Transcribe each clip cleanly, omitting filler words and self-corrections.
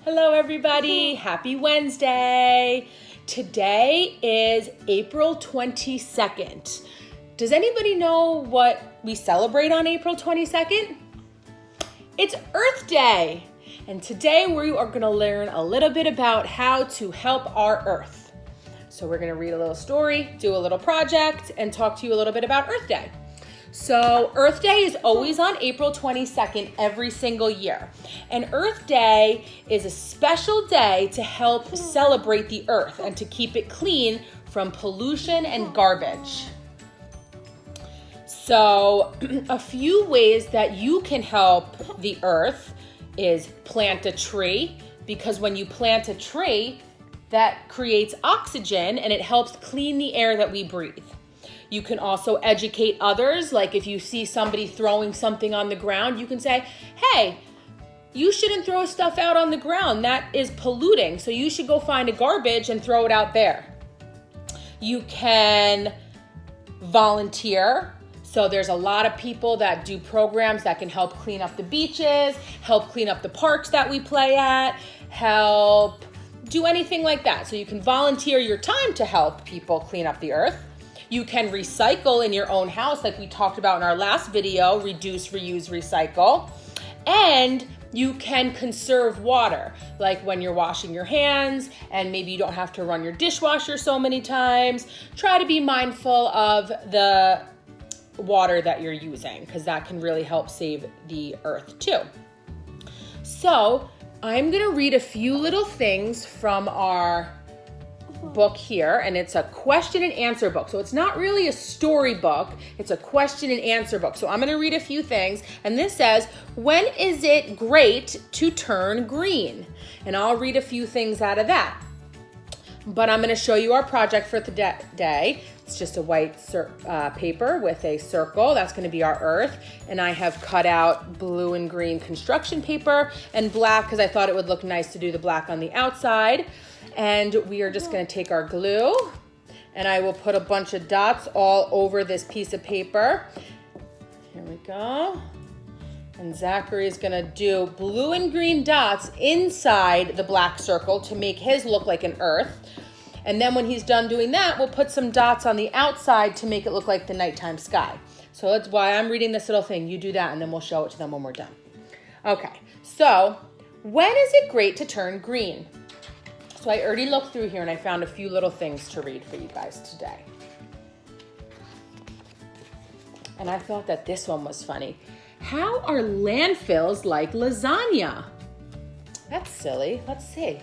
Hello, everybody. Happy Wednesday. Today is April 22nd. Does anybody know what we celebrate on April 22nd? It's Earth Day. And today we are going to learn a little bit about how to help our Earth. So we're going to read a little story, do a little project, and talk to you a little bit about Earth Day. So Earth Day is always on April 22nd every single year. And Earth Day is a special day to help celebrate the Earth and to keep it clean from pollution and garbage. So a few ways that you can help the Earth is plant a tree, because when you plant a tree, that creates oxygen and it helps clean the air that we breathe. You can also educate others, like if you see somebody throwing something on the ground, you can say, hey, you shouldn't throw stuff out on the ground. That is polluting, so you should go find a garbage and throw it out there. You can volunteer. So there's a lot of people that do programs that can help clean up the beaches, help clean up the parks that we play at, help do anything like that. So you can volunteer your time to help people clean up the Earth. You can recycle in your own house, like we talked about in our last video, reduce, reuse, recycle. And you can conserve water, like when you're washing your hands and maybe you don't have to run your dishwasher so many times. Try to be mindful of the water that you're using, because that can really help save the Earth too. So I'm gonna read a few little things from our book here, and it's a question and answer book. So it's not really a story book, it's a question and answer book. So I'm going to read a few things, and this says, when is it great to turn green? And I'll read a few things out of that. But I'm going to show you our project for today. It's just a white paper with a circle. That's going to be our Earth. And I have cut out blue and green construction paper and black because I thought it would look nice to do the black on the outside. And we are just going to take our glue, and I will put a bunch of dots all over this piece of paper. Here we go. And Zachary is going to do blue and green dots inside the black circle to make his look like an Earth. And then when he's done doing that, we'll put some dots on the outside to make it look like the nighttime sky. So that's why I'm reading this little thing. You do that, and then we'll show it to them when we're done. Okay, so when is it great to turn green? So I already looked through here and I found a few little things to read for you guys today. And I thought that this one was funny. How are landfills like lasagna? That's silly. Let's see.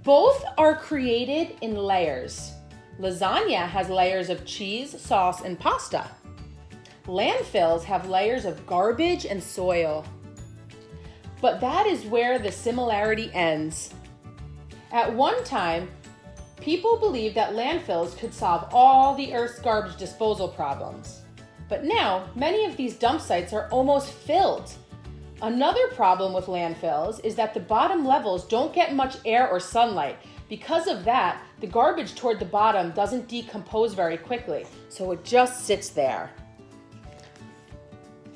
Both are created in layers. Lasagna has layers of cheese, sauce, and pasta. Landfills have layers of garbage and soil. But that is where the similarity ends. At one time, people believed that landfills could solve all the Earth's garbage disposal problems. But now, many of these dump sites are almost filled. Another problem with landfills is that the bottom levels don't get much air or sunlight. Because of that, the garbage toward the bottom doesn't decompose very quickly, so it just sits there.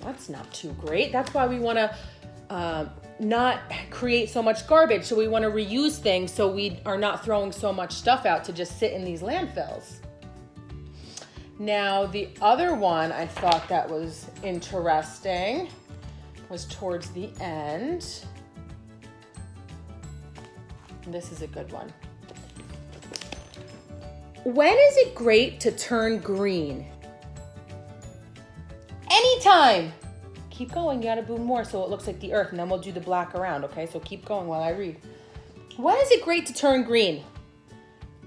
That's not too great. That's why we want to not create so much garbage. So we want to reuse things so we are not throwing so much stuff out to just sit in these landfills. Now, the other one I thought that was interesting was towards the end. This is a good one. When is it great to turn green? Anytime. Keep going, you gotta move more so it looks like the Earth, and then we'll do the black around, okay? So keep going while I read. When is it great to turn green?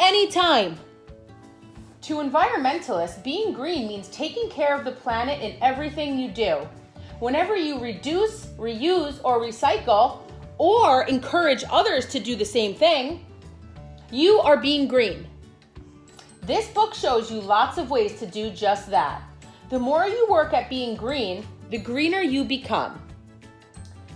Anytime. To environmentalists, being green means taking care of the planet in everything you do. Whenever you reduce, reuse, or recycle, or encourage others to do the same thing, you are being green. This book shows you lots of ways to do just that. The more you work at being green, the greener you become.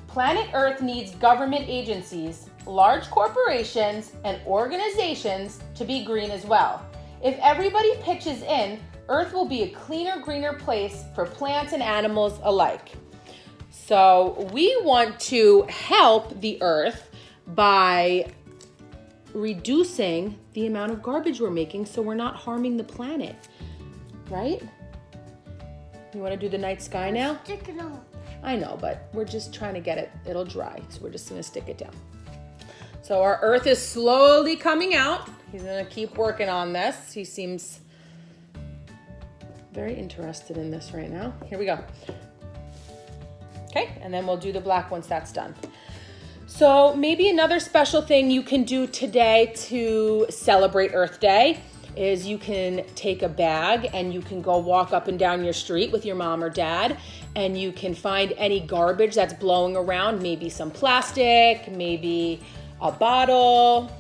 Planet Earth needs government agencies, large corporations, and organizations to be green as well. If everybody pitches in, Earth will be a cleaner, greener place for plants and animals alike. So we want to help the Earth by reducing the amount of garbage we're making so we're not harming the planet, right? You want to do the night sky now? Stick it on. I know, but we're just trying to get it. It'll dry, so we're just going to stick it down. So our Earth is slowly coming out. He's going to keep working on this. He seems very interested in this right now. Here we go. Okay, and then we'll do the black once that's done. So maybe another special thing you can do today to celebrate Earth Day is you can take a bag and you can go walk up and down your street with your mom or dad, and you can find any garbage that's blowing around, maybe some plastic, maybe a bottle,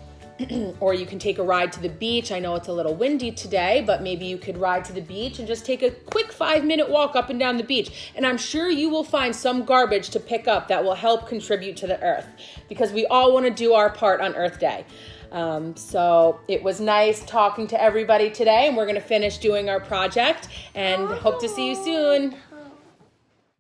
or you can take a ride to the beach. I know it's a little windy today, but maybe you could ride to the beach and just take a quick 5-minute walk up and down the beach. And I'm sure you will find some garbage to pick up that will help contribute to the earth, because we all want to do our part on Earth Day. So it was nice talking to everybody today, and we're going to finish doing our project and hope to see you soon.